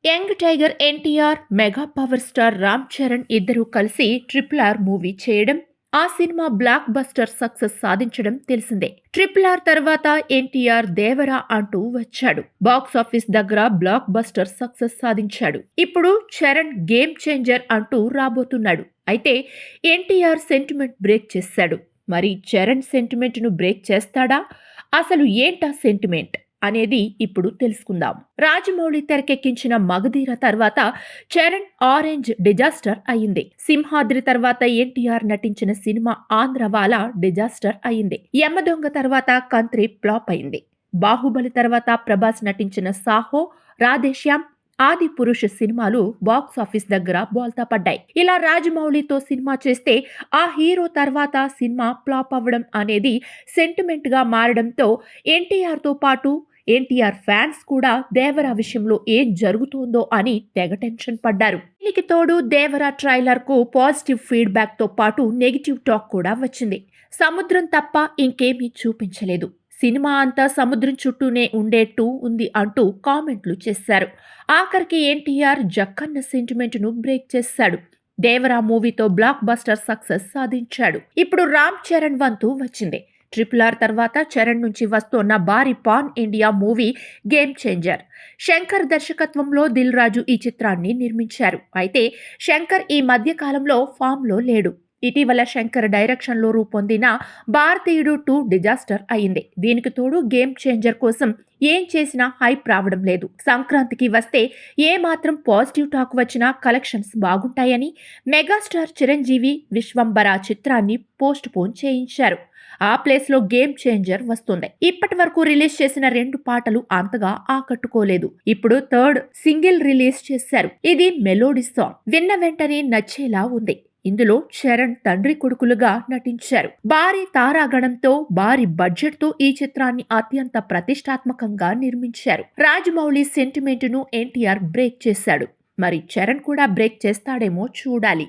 Young tiger NTR, mega power star Ram Charan ఇద్దరూ కలిసి RRR movie చేయడం, ఆ సినిమా బ్లాక్ బస్టర్ సక్సెస్ సాధించడం తెలిసిందే. RRR తర్వాత ఎన్టీఆర్ దేవరా అంటూ వచ్చాడు. బాక్స్ ఆఫీస్ దగ్గర బ్లాక్ బస్టర్ సక్సెస్ సాధించాడు. ఇప్పుడు చరణ్ గేమ్ చేంజర్ అంటూ రాబోతున్నాడు. అయితే ఎన్టీఆర్ సెంటిమెంట్ బ్రేక్ చేశాడు. మరి చరణ్ సెంటిమెంట్ ను బ్రేక్ చేస్తాడా? అసలు ఏంటా సెంటిమెంట్ అనేది ఇప్పుడు తెలుసుకుందాం. రాజమౌళి తెరకెక్కించిన మగధీర తర్వాత చరణ్ ఆరెంజ్ డిజాస్టర్ అయింది. సింహాద్రి తర్వాత ఎన్టీఆర్ నటించిన సినిమా ఆంధ్రవాల డిజాస్టర్ అయింది. యమదొంగ తర్వాత కంత్రి ఫ్లాప్ అయింది. బాహుబలి తర్వాత ప్రభాస్ నటించిన సాహో, రాధేశ్యామ్, ఆది పురుష్ సినిమాలు బాక్స్ ఆఫీస్ దగ్గర బోల్తా పడ్డాయి. ఇలా రాజమౌళితో సినిమా చేస్తే ఆ హీరో తర్వాత సినిమా ఫ్లాప్ అవ్వడం అనేది సెంటిమెంట్ గా మారడంతో ఎన్టీఆర్ తో పాటు ఎన్టీఆర్ ఫ్యాన్స్ కూడా దేవరా విషయంలో ఏం జరుగుతోందో అని తెగ టెన్షన్ పడ్డారు. దీనికి తోడు దేవరా ట్రైలర్ కు పాజిటివ్ ఫీడ్బ్యాక్ తో పాటు నెగిటివ్ టాక్ కూడా వచ్చింది. సముద్రం తప్ప ఇంకేమీ చూపించలేదు, సినిమా అంతా సముద్రం చుట్టూనే ఉండేట్టు ఉంది అంటూ కామెంట్లు చేశారు. ఆఖరికి ఎన్టీఆర్ జక్కన్న సెంటిమెంట్ ను బ్రేక్ చేశాడు. దేవరా మూవీతో బ్లాక్ బస్టర్ సక్సెస్ సాధించాడు. ఇప్పుడు రామ్ చరణ్ వంతు వచ్చింది. RRR తర్వాత చరణ్ నుంచి వస్తోన్న భారీ pan India movie game changer. Shankar దర్శకత్వంలో దిల్ రాజు ఈ చిత్రాన్ని నిర్మించారు. అయితే శంకర్ ఈ మధ్య కాలంలో ఫామ్ లో లేడు. ఇటీవల శంకర్ డైరెక్షన్ లో రూపొందిన భారతీయుడు 2 డిజాస్టర్ అయింది. దీనికి తోడు గేమ్ చేంజర్ కోసం ఏం చేసినా హైప్ రావడం లేదు. సంక్రాంతికి వస్తే ఏ మాత్రం పాజిటివ్ టాక్ వచ్చినా కలెక్షన్స్ బాగుంటాయని మెగాస్టార్ చిరంజీవి విశ్వంబర చిత్రాన్ని పోస్ట్ పోన్ చేయించారు. ఆ ప్లేస్ లో గేమ్ చేంజర్ వస్తుంది. ఇప్పటి వరకు రిలీజ్ చేసిన 2 పాటలు అంతగా ఆకట్టుకోలేదు. ఇప్పుడు థర్డ్ సింగిల్ రిలీజ్ చేశారు. ఇది మెలోడీ సాంగ్. విన్న వెంటనే నచ్చేలా ఉంది. ఇందులో చరణ్ తండ్రి కొడుకులుగా నటించారు. భారీ తారాగణంతో భారీ బడ్జెట్ తో ఈ చిత్రాన్ని అత్యంత ప్రతిష్టాత్మకంగా నిర్మించారు. రాజమౌళి సెంటిమెంట్ ను ఎన్టీఆర్ బ్రేక్ చేశాడు. మరి చరణ్ కూడా బ్రేక్ చేస్తాడేమో చూడాలి.